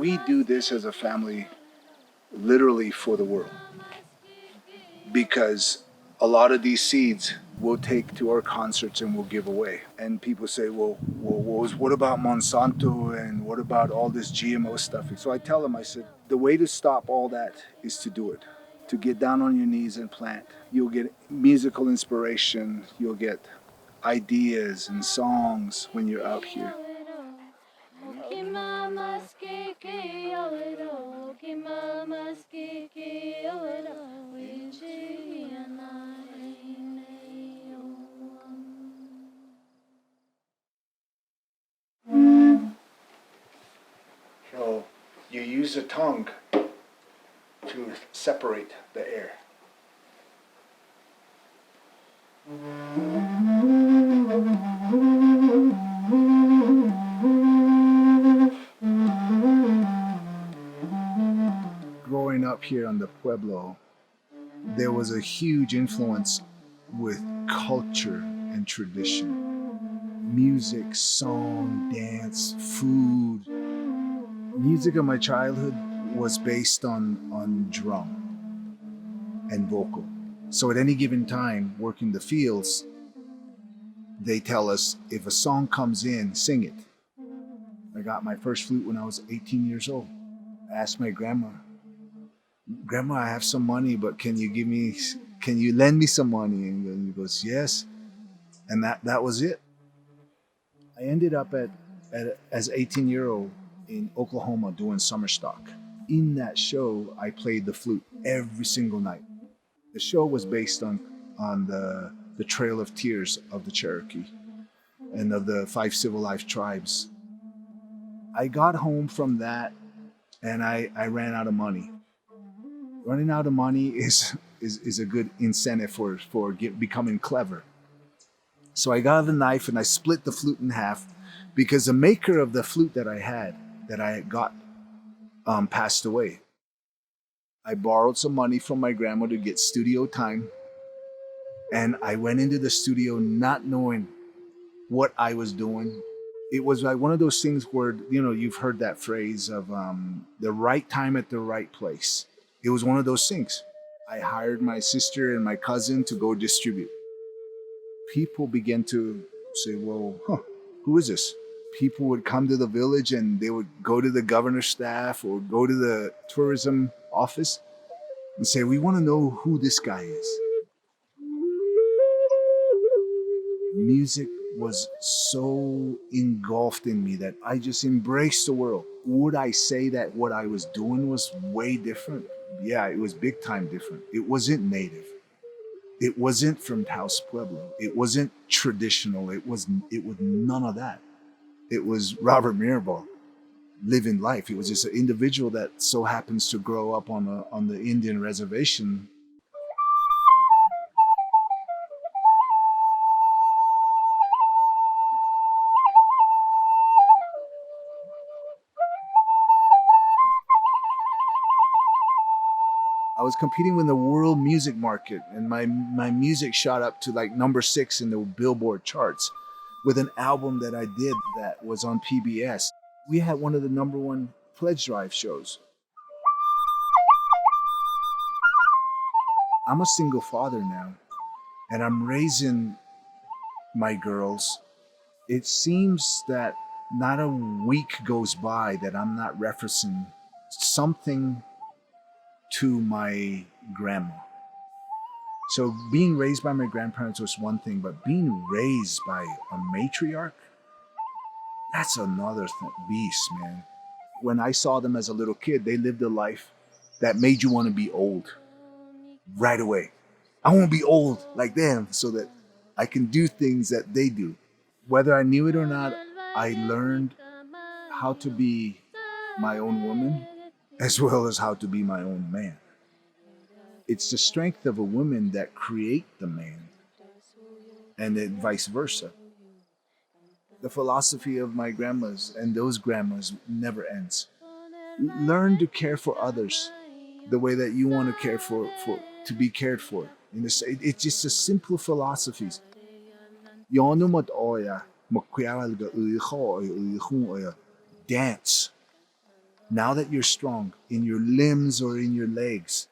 We do this as a family literally for the world, because a lot of these seeds we'll take to our concerts and we'll give away. And people say, well, what about Monsanto and what about all this GMO stuff? So I tell them, I said, the way to stop all that is to do it, to get down on your knees and plant. You'll get musical inspiration, you'll get ideas and songs when you're out here. So you use the tongue to separate the air. Growing up here on the Pueblo, there was a huge influence with culture and tradition. Music, song, dance, food. Music of my childhood was based on drum and vocal. So at any given time, working the fields, they tell us, if a song comes in, sing it. I got my first flute when I was 18 years old. I asked my grandma, Grandma, I have some money, but can you lend me some money? And then he goes, yes. And that was it. I ended up as 18-year-old in Oklahoma doing summer stock. In that show, I played the flute every single night. The show was based on the Trail of Tears of the Cherokee and of the 5 civilized tribes. I got home from that and I ran out of money. Running out of money is a good incentive for becoming clever. So I got a knife and I split the flute in half, because the maker of the flute that I got passed away. I borrowed some money from my grandma to get studio time, and I went into the studio not knowing what I was doing. It was like one of those things where, you've heard that phrase of the right time at the right place. It was one of those things. I hired my sister and my cousin to go distribute. People began to say, well, who is this? People would come to the village and they would go to the governor's staff or go to the tourism office and say, we want to know who this guy is. Music was so engulfed in me that I just embraced the world. Would I say that what I was doing was way different? Yeah, it was big time different. It wasn't native. It wasn't from Taos Pueblo. It wasn't traditional. It was none of that. It was Robert Mirabal living life. He was just an individual that so happens to grow up on the Indian reservation. I was competing with the world music market, and my music shot up to like number 6 in the Billboard charts with an album that I did that was on PBS. We had one of the number 1 pledge drive shows. I'm a single father now, and I'm raising my girls. It seems that not a week goes by that I'm not referencing something to my grandma. So being raised by my grandparents was one thing, but being raised by a matriarch, that's another beast, man. When I saw them as a little kid, they lived a life that made you want to be old right away. I want to be old like them so that I can do things that they do. Whether I knew it or not, I learned how to be my own woman as well as how to be my own man. It's the strength of a woman that create the man, and then vice versa. The philosophy of my grandmas and those grandmas never ends. Learn to care for others the way that you want to care for to be cared for. It's just a simple philosophies. Dance. Now that you're strong in your limbs or in your legs,